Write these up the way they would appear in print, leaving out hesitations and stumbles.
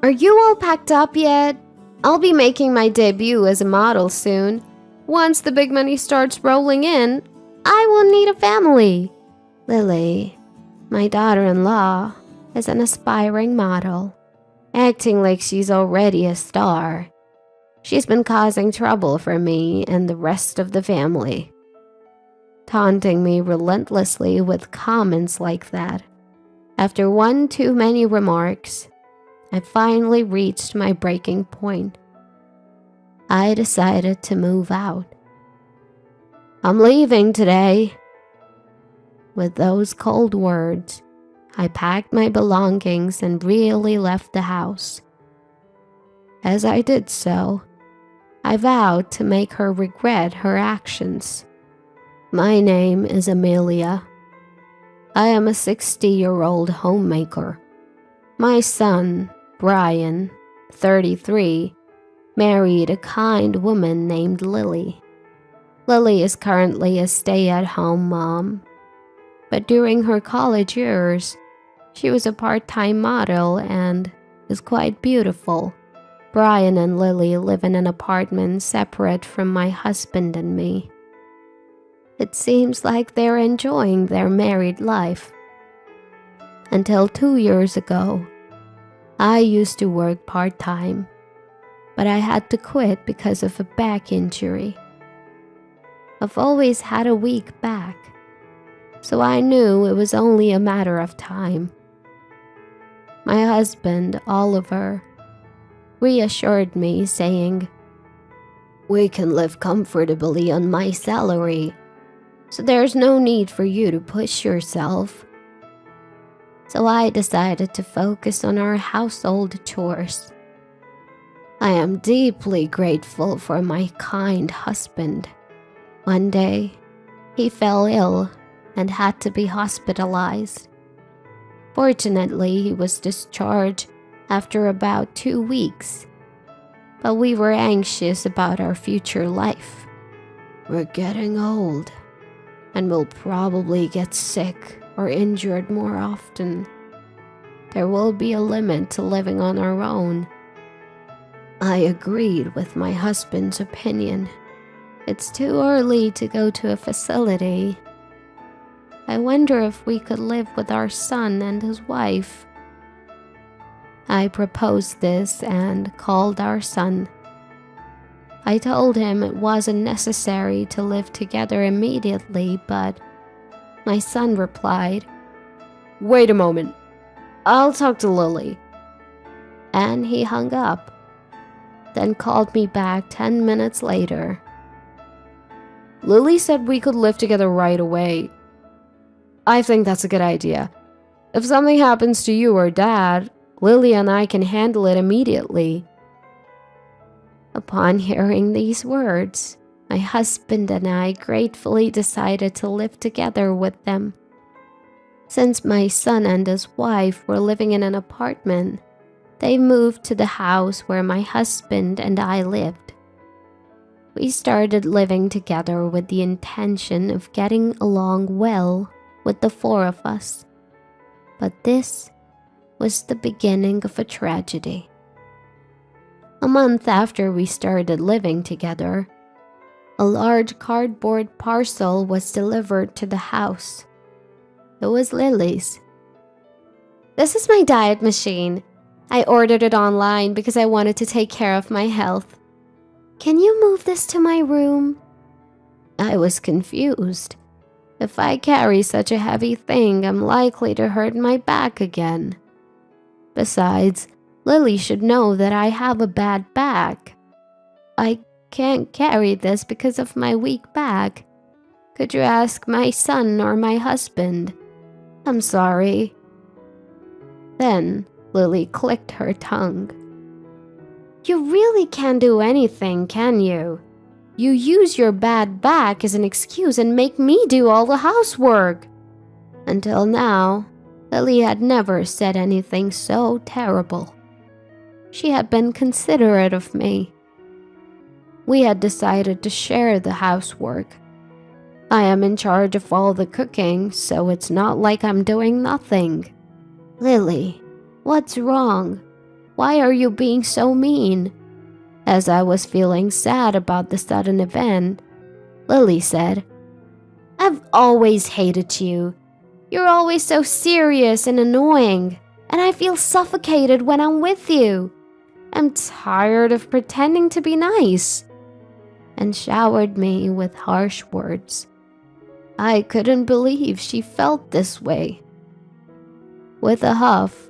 Are you all packed up yet? I'll be making my debut as a model soon. Once the big money starts rolling in, I will need a family. Lily, my daughter-in-law, is an aspiring model, acting like she's already a star. She's been causing trouble for me and the rest of the family, taunting me relentlessly with comments like that. After one too many remarks, I finally reached my breaking point. I decided to move out. I'm leaving today. With those cold words, I packed my belongings and really left the house. As I did so, I vowed to make her regret her actions. My name is Amelia. I am a 60-year-old homemaker. My son, Brian, 33, married a kind woman named Lily. Lily is currently a stay-at-home mom, but during her college years, she was a part-time model and is quite beautiful. Brian and Lily live in an apartment separate from my husband and me. It seems like they're enjoying their married life. Until 2 years ago, I used to work part-time, but I had to quit because of a back injury. I've always had a weak back, so I knew it was only a matter of time. My husband, Oliver, reassured me, saying, "We can live comfortably on my salary, so there's no need for you to push yourself." So I decided to focus on our household chores. I am deeply grateful for my kind husband. One day, he fell ill and had to be hospitalized. Fortunately, he was discharged after about 2 weeks, but we were anxious about our future life. We're getting old, and we'll probably get sick or injured more often. There will be a limit to living on our own. I agreed with my husband's opinion. It's too early to go to a facility. I wonder if we could live with our son and his wife. I proposed this and called our son. I told him it wasn't necessary to live together immediately, but my son replied, "Wait a moment, I'll talk to Lily." And he hung up, then called me back 10 minutes later. "Lily said we could live together right away. I think that's a good idea. If something happens to you or Dad, Lily and I can handle it immediately." Upon hearing these words, my husband and I gratefully decided to live together with them. Since my son and his wife were living in an apartment, they moved to the house where my husband and I lived. We started living together with the intention of getting along well with the 4 of us. But this was the beginning of a tragedy. A month after we started living together, a large cardboard parcel was delivered to the house. It was Lily's. "This is my diet machine. I ordered it online because I wanted to take care of my health. Can you move this to my room?" I was confused. If I carry such a heavy thing, I'm likely to hurt my back again. Besides, Lily should know that I have a bad back. I can't carry this because of my weak back. Could you ask my son or my husband? I'm sorry. Then Lily clicked her tongue. "You really can't do anything, can you? You use your bad back as an excuse and make me do all the housework." Until now, Lily had never said anything so terrible. She had been considerate of me. We had decided to share the housework. I am in charge of all the cooking, so it's not like I'm doing nothing. "Lily, what's wrong? Why are you being so mean?" As I was feeling sad about the sudden event, Lily said, "I've always hated you. You're always so serious and annoying, and I feel suffocated when I'm with you. I'm tired of pretending to be nice," and showered me with harsh words. I couldn't believe she felt this way. With a huff,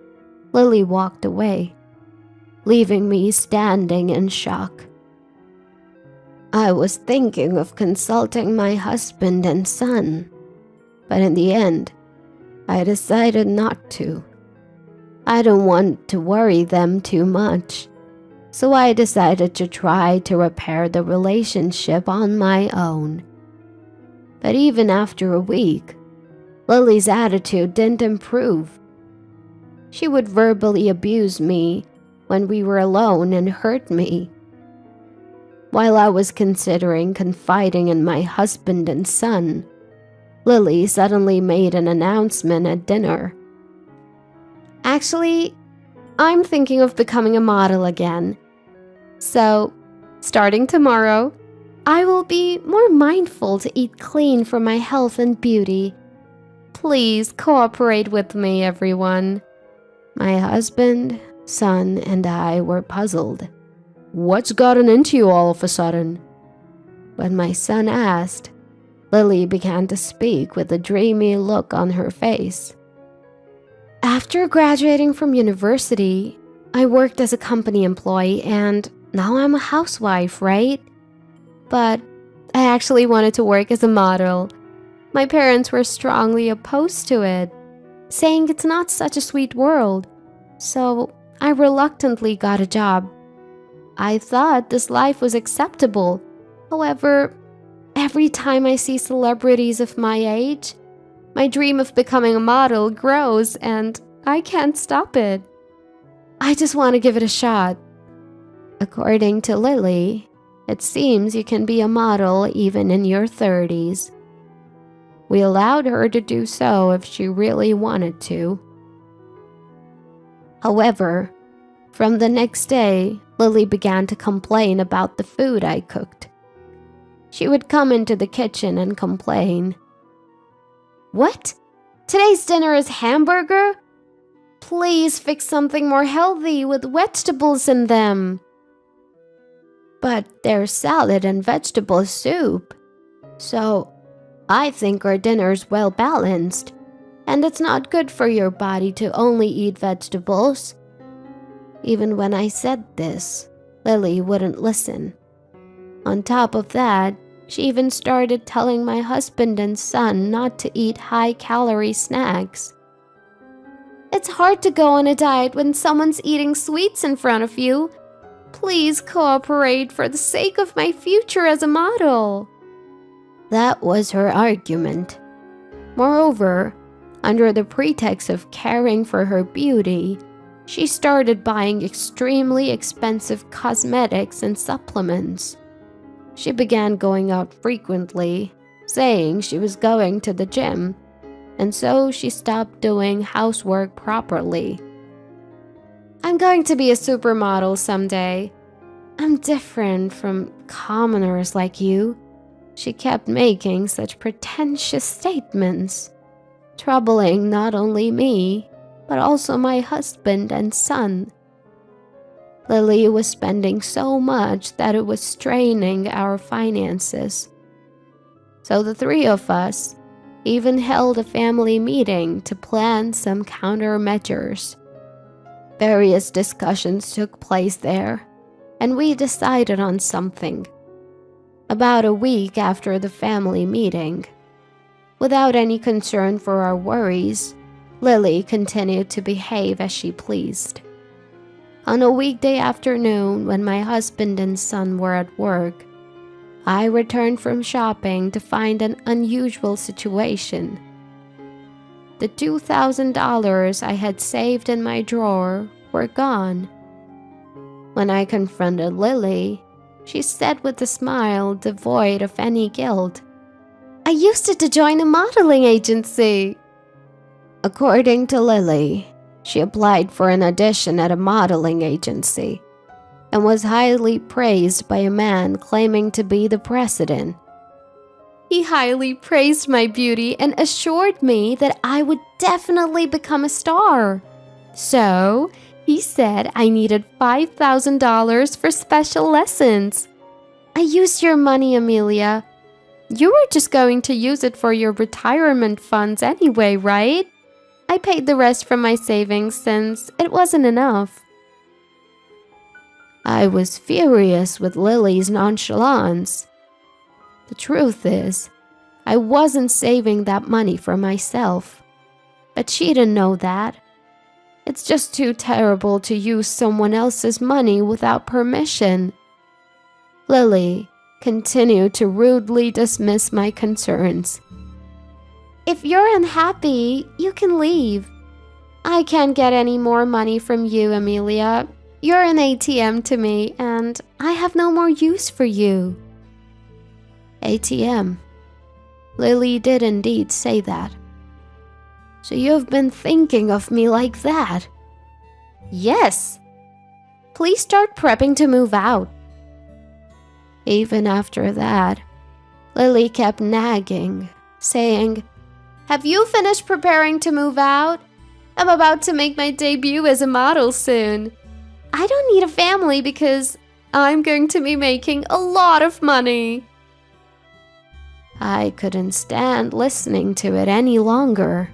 Lily walked away, leaving me standing in shock. I was thinking of consulting my husband and son, but in the end, I decided not to. I don't want to worry them too much, so I decided to try to repair the relationship on my own. But even after a week, Lily's attitude didn't improve. She would verbally abuse me when we were alone and hurt me. While I was considering confiding in my husband and son, Lily suddenly made an announcement at dinner. "Actually, I'm thinking of becoming a model again. So, starting tomorrow, I will be more mindful to eat clean for my health and beauty. Please cooperate with me, everyone." My husband, son, and I were puzzled. "What's gotten into you all of a sudden?" When my son asked, Lily began to speak with a dreamy look on her face. "After graduating from university, I worked as a company employee and now I'm a housewife, right? But I actually wanted to work as a model. My parents were strongly opposed to it, saying it's not such a sweet world, so I reluctantly got a job. I thought this life was acceptable. However, every time I see celebrities of my age, my dream of becoming a model grows and I can't stop it. I just want to give it a shot." According to Lily, it seems you can be a model even in your 30s. We allowed her to do so if she really wanted to. However, from the next day, Lily began to complain about the food I cooked. She would come into the kitchen and complain. "What? Today's dinner is hamburger? Please fix something more healthy with vegetables in them." "But there's salad and vegetable soup. So I think our dinner's well balanced, and it's not good for your body to only eat vegetables." Even when I said this, Lily wouldn't listen. On top of that, she even started telling my husband and son not to eat high-calorie snacks. "It's hard to go on a diet when someone's eating sweets in front of you. Please cooperate for the sake of my future as a model." That was her argument. Moreover, under the pretext of caring for her beauty, she started buying extremely expensive cosmetics and supplements. She began going out frequently, saying she was going to the gym, and so she stopped doing housework properly. "I'm going to be a supermodel someday. I'm different from commoners like you." She kept making such pretentious statements, troubling not only me, but also my husband and son. Lily was spending so much that it was straining our finances. So the three of us even held a family meeting to plan some countermeasures. Various discussions took place there, and we decided on something. About a week after the family meeting, without any concern for our worries, Lily continued to behave as she pleased. On a weekday afternoon, when my husband and son were at work, I returned from shopping to find an unusual situation. The $2,000 I had saved in my drawer were gone. When I confronted Lily, she said with a smile devoid of any guilt, "I used it to join a modeling agency." According to Lily, She applied for an audition at a modeling agency and was highly praised by a man claiming to be the president. He highly praised my beauty and assured me that I would definitely become a star. So, he said I needed $5,000 for special lessons. I used your money, Amelia. You were just going to use it for your retirement funds anyway, right? I paid the rest from my savings since it wasn't enough. I was furious with Lily's nonchalance. The truth is, I wasn't saving that money for myself. But she didn't know that. It's just too terrible to use someone else's money without permission. Lily continued to rudely dismiss my concerns. If you're unhappy, you can leave. I can't get any more money from you, Amelia. You're an ATM to me, and I have no more use for you. ATM. Lily did indeed say that. So you've been thinking of me like that? Yes. Please start prepping to move out. Even after that, Lily kept nagging, saying, Have you finished preparing to move out? I'm about to make my debut as a model soon. I don't need a family because I'm going to be making a lot of money. I couldn't stand listening to it any longer,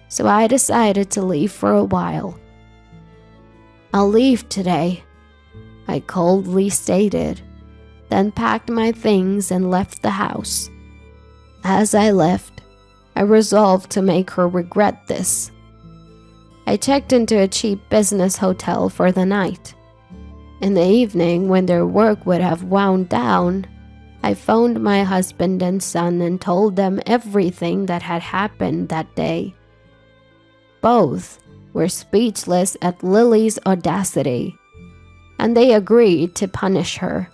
so I decided to leave for a while. I'll leave today, I coldly stated, then packed my things and left the house. As I left, I resolved to make her regret this. I checked into a cheap business hotel for the night. In the evening, when their work would have wound down, I phoned my husband and son and told them everything that had happened that day. Both were speechless at Lily's audacity, and they agreed to punish her.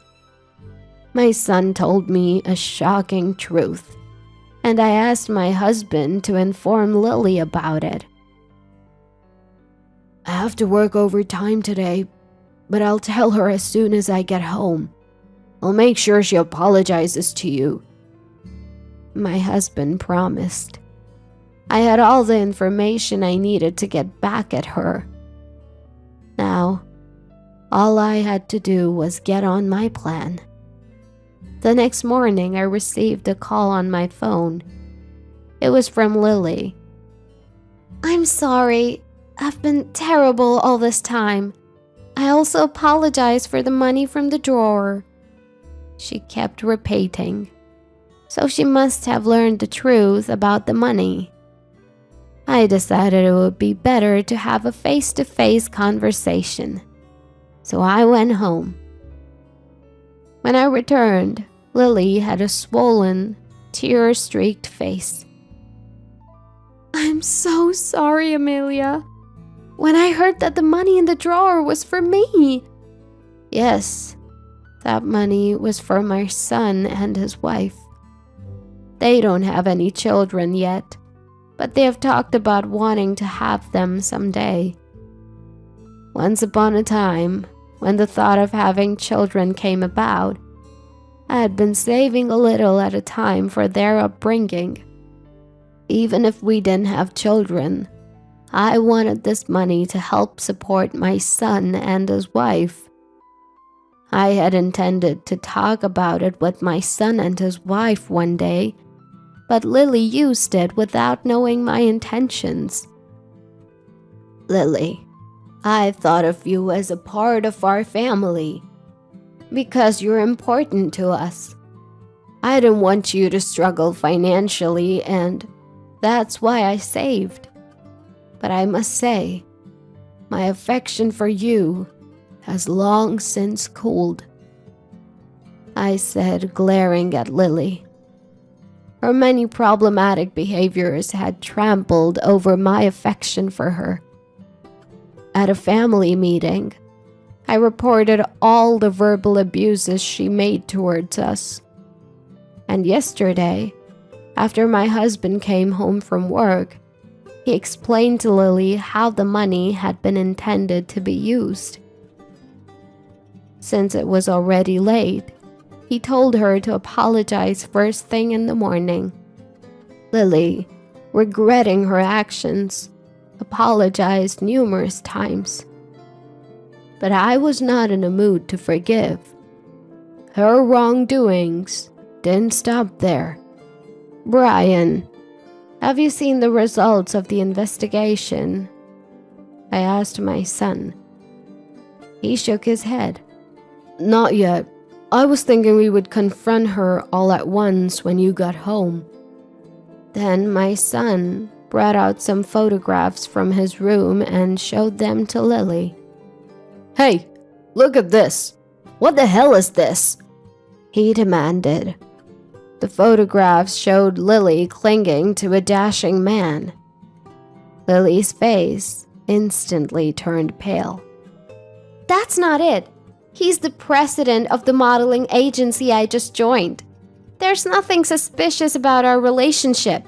My son told me a shocking truth, and I asked my husband to inform Lily about it. I have to work overtime today, but I'll tell her as soon as I get home. I'll make sure she apologizes to you, my husband promised. I had all the information I needed to get back at her. Now, all I had to do was get on my plan. The next morning, I received a call on my phone. It was from Lily. I'm sorry. I've been terrible all this time. I also apologize for the money from the drawer. She kept repeating. So she must have learned the truth about the money. I decided it would be better to have a face-to-face conversation. So I went home. When I returned, Lily had a swollen, tear-streaked face. I'm so sorry, Amelia. When I heard that the money in the drawer was for me. Yes, that money was for my son and his wife. They don't have any children yet, but they have talked about wanting to have them someday. Once upon a time, when the thought of having children came about, I had been saving a little at a time for their upbringing. Even if we didn't have children, I wanted this money to help support my son and his wife. I had intended to talk about it with my son and his wife one day, but Lily used it without knowing my intentions. Lily, I thought of you as a part of our family, because you're important to us. I didn't want you to struggle financially, and that's why I saved. But I must say, my affection for you has long since cooled, I said, glaring at Lily. Her many problematic behaviors had trampled over my affection for her. At a family meeting, I reported all the verbal abuses she made towards us. And yesterday, after my husband came home from work, He explained to Lily how the money had been intended to be used. Since it was already late, he told her to apologize first thing in the morning. Lily, regretting her actions, apologized numerous times. But I was not in a mood to forgive. Her wrongdoings didn't stop there. "Brian, have you seen the results of the investigation?" I asked my son. He shook his head. "Not yet. I was thinking we would confront her all at once when you got home." Then my son brought out some photographs from his room and showed them to Lily. "Hey, look at this. What the hell is this?" he demanded. The photographs showed Lily clinging to a dashing man. Lily's face instantly turned pale. "That's not it. He's the president of the modeling agency I just joined. There's nothing suspicious about our relationship,"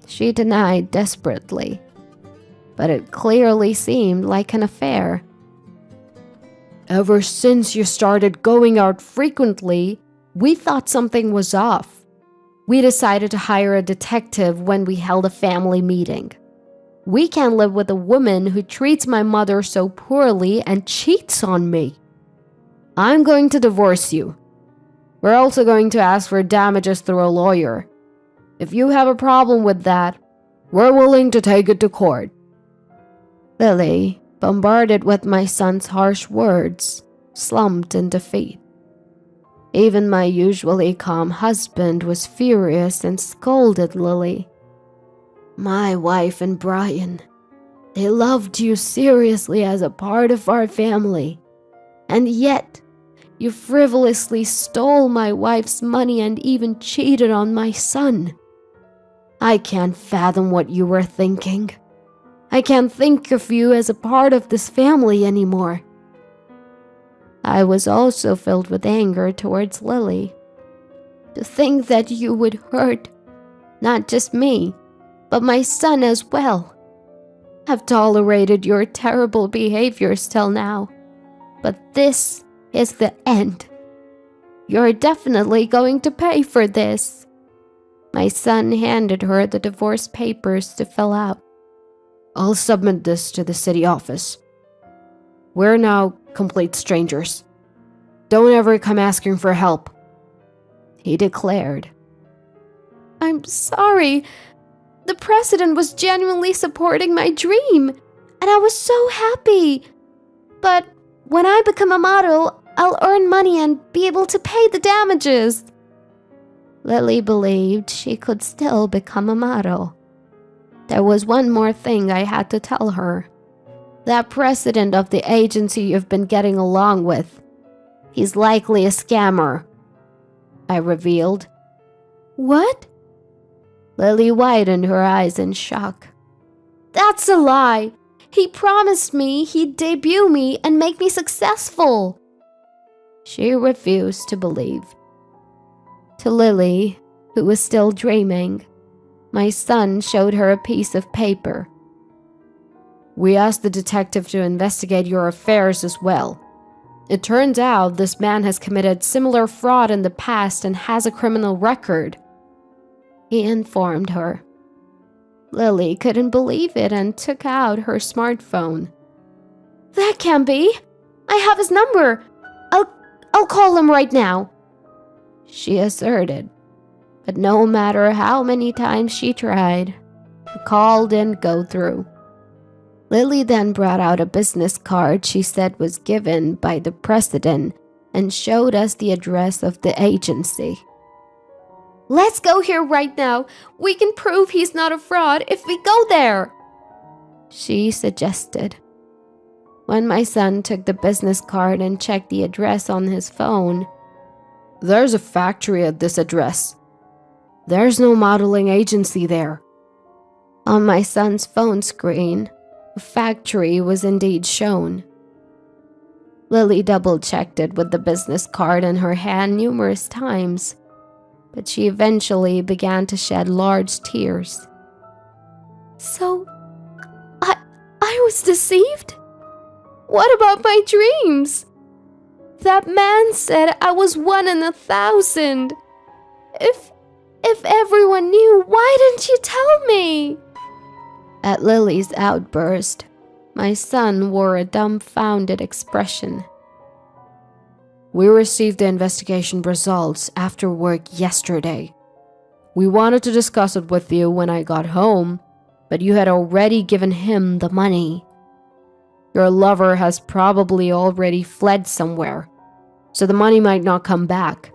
she denied desperately. But it clearly seemed like an affair. "Ever since you started going out frequently, we thought something was off. We decided to hire a detective when we held a family meeting. We can't live with a woman who treats my mother so poorly and cheats on me. I'm going to divorce you. We're also going to ask for damages through a lawyer. If you have a problem with that, we're willing to take it to court." Lily, bombarded with my son's harsh words, slumped in defeat. Even my usually calm husband was furious and scolded Lily. "My wife and Brian, they loved you seriously as a part of our family, and yet you frivolously stole my wife's money and even cheated on my son. I can't fathom what you were thinking. I can't think of you as a part of this family anymore." I was also filled with anger towards Lily. To think that you would hurt not just me, but my son as well. I've tolerated your terrible behaviors till now, but this is the end. You're definitely going to pay for this. My son handed her the divorce papers to fill out. "I'll submit this to the city office. We're now complete strangers. Don't ever come asking for help," he declared. "I'm sorry. The president was genuinely supporting my dream, and I was so happy. But when I become a model, I'll earn money and be able to pay the damages." Lily believed she could still become a model. There was one more thing I had to tell her. That president of the agency you've been getting along with, he's likely a scammer, I revealed. "What?" Lily widened her eyes in shock. "That's a lie. He promised me he'd debut me and make me successful." She refused to believe. To Lily, who was still dreaming, my son showed her a piece of paper. "We asked the detective to investigate your affairs as well. It turns out this man has committed similar fraud in the past and has a criminal record," he informed her. Lily couldn't believe it and took out her smartphone. "That can't be. I have his number. I'll call him right now," she asserted. But no matter how many times she tried, the call didn't go through. Lily then brought out a business card she said was given by the president and showed us the address of the agency. "Let's go here right now. We can prove he's not a fraud if we go there," she suggested. When my son took the business card and checked the address on his phone, "There's a factory at this address. There's no modeling agency there." On my son's phone screen, a factory was indeed shown. Lily double-checked it with the business card in her hand numerous times, but she eventually began to shed large tears. "So was deceived? What about my dreams? That man said I was 1 in 1,000. If everyone knew, why didn't you tell me? At Lily's outburst, my son wore a dumbfounded expression. We received the investigation results after work yesterday. We wanted to discuss it with you when I got home, but you had already given him the money. Your lover has probably already fled somewhere, so the money might not come back.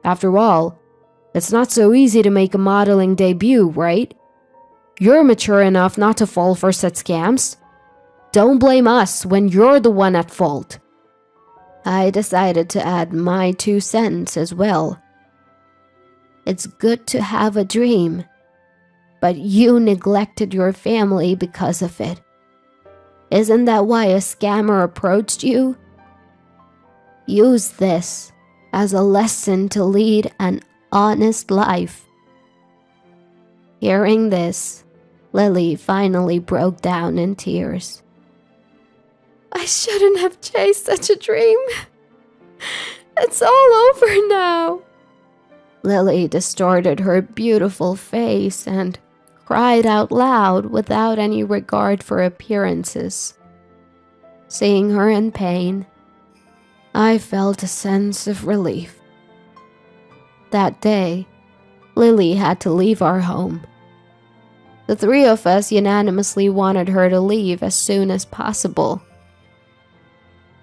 After all, it's not so easy to make a modeling debut, right? You're mature enough not to fall for such scams. Don't blame us when you're the one at fault. I decided to add my 2 cents as well. It's good to have a dream, but you neglected your family because of it. Isn't that why a scammer approached you? Use this as a lesson to lead an honest life. Hearing this, Lily finally broke down in tears. I shouldn't have chased such a dream. It's all over now. Lily distorted her beautiful face and cried out loud without any regard for appearances. Seeing her in pain, I felt a sense of relief. That day, Lily had to leave our home. The 3 of us unanimously wanted her to leave as soon as possible.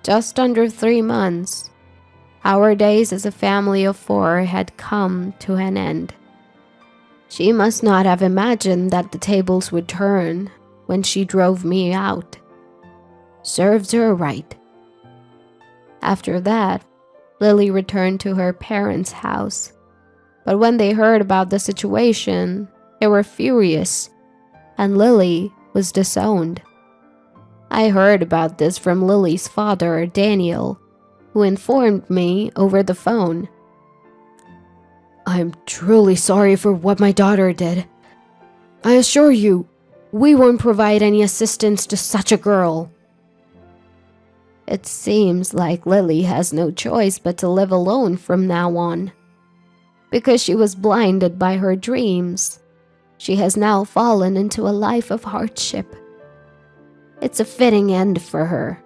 Just under 3 months, our days as a family of 4 had come to an end. She must not have imagined that the tables would turn when she drove me out. Serves her right. After that, Lily returned to her parents' house. But when they heard about the situation, they were furious, and Lily was disowned. I heard about this from Lily's father, Daniel, who informed me over the phone. I'm truly sorry for what my daughter did. I assure you, we won't provide any assistance to such a girl. It seems like Lily has no choice but to live alone from now on. Because she was blinded by her dreams, she has now fallen into a life of hardship. It's a fitting end for her.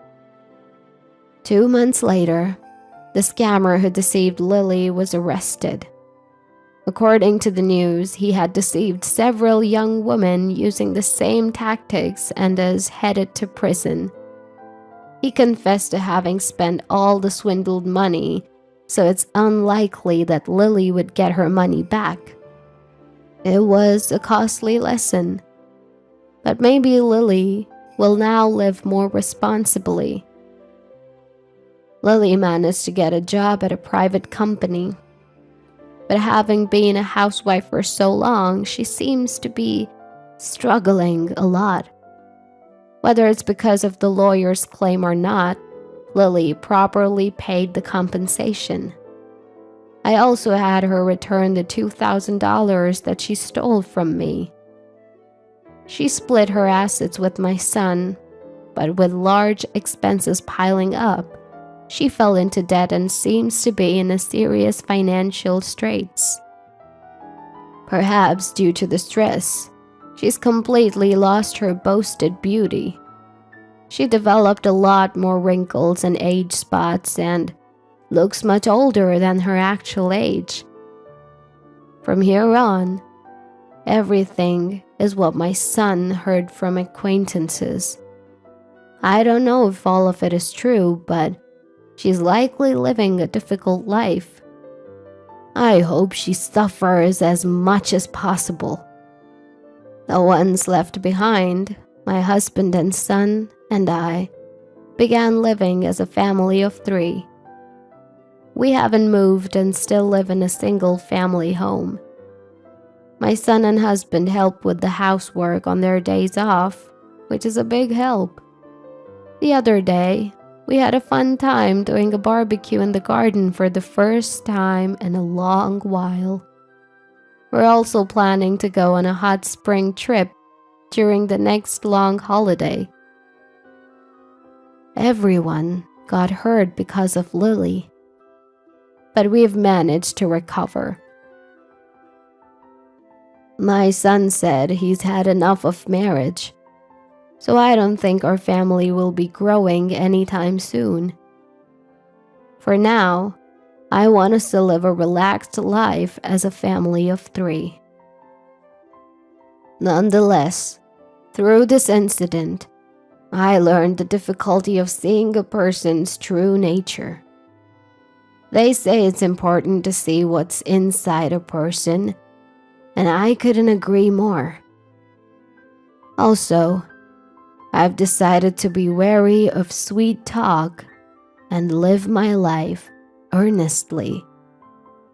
2 months later, the scammer who deceived Lily was arrested. According to the news, he had deceived several young women using the same tactics and is headed to prison. He confessed to having spent all the swindled money, so it's unlikely that Lily would get her money back. It was a costly lesson, but maybe Lily will now live more responsibly. Lily managed to get a job at a private company, but having been a housewife for so long, she seems to be struggling a lot. Whether it's because of the lawyer's claim or not, Lily properly paid the compensation. I also had her return the $2,000 that she stole from me. She split her assets with my son, but with large expenses piling up, she fell into debt and seems to be in a serious financial straits. Perhaps due to the stress, she's completely lost her boasted beauty. She developed a lot more wrinkles and age spots and looks much older than her actual age. From here on, everything is what my son heard from acquaintances. I don't know if all of it is true, but she's likely living a difficult life. I hope she suffers as much as possible. The ones left behind, my husband and son, and I, began living as a family of 3. We haven't moved and still live in a single-family home. My son and husband help with the housework on their days off, which is a big help. The other day, we had a fun time doing a barbecue in the garden for the first time in a long while. We're also planning to go on a hot spring trip during the next long holiday, Everyone got hurt because of Lily, but we've managed to recover. My son said he's had enough of marriage, so I don't think our family will be growing anytime soon. For now, I want us to live a relaxed life as a family of 3. Nonetheless, through this incident, I learned the difficulty of seeing a person's true nature. They say it's important to see what's inside a person, and I couldn't agree more. Also, I've decided to be wary of sweet talk and live my life earnestly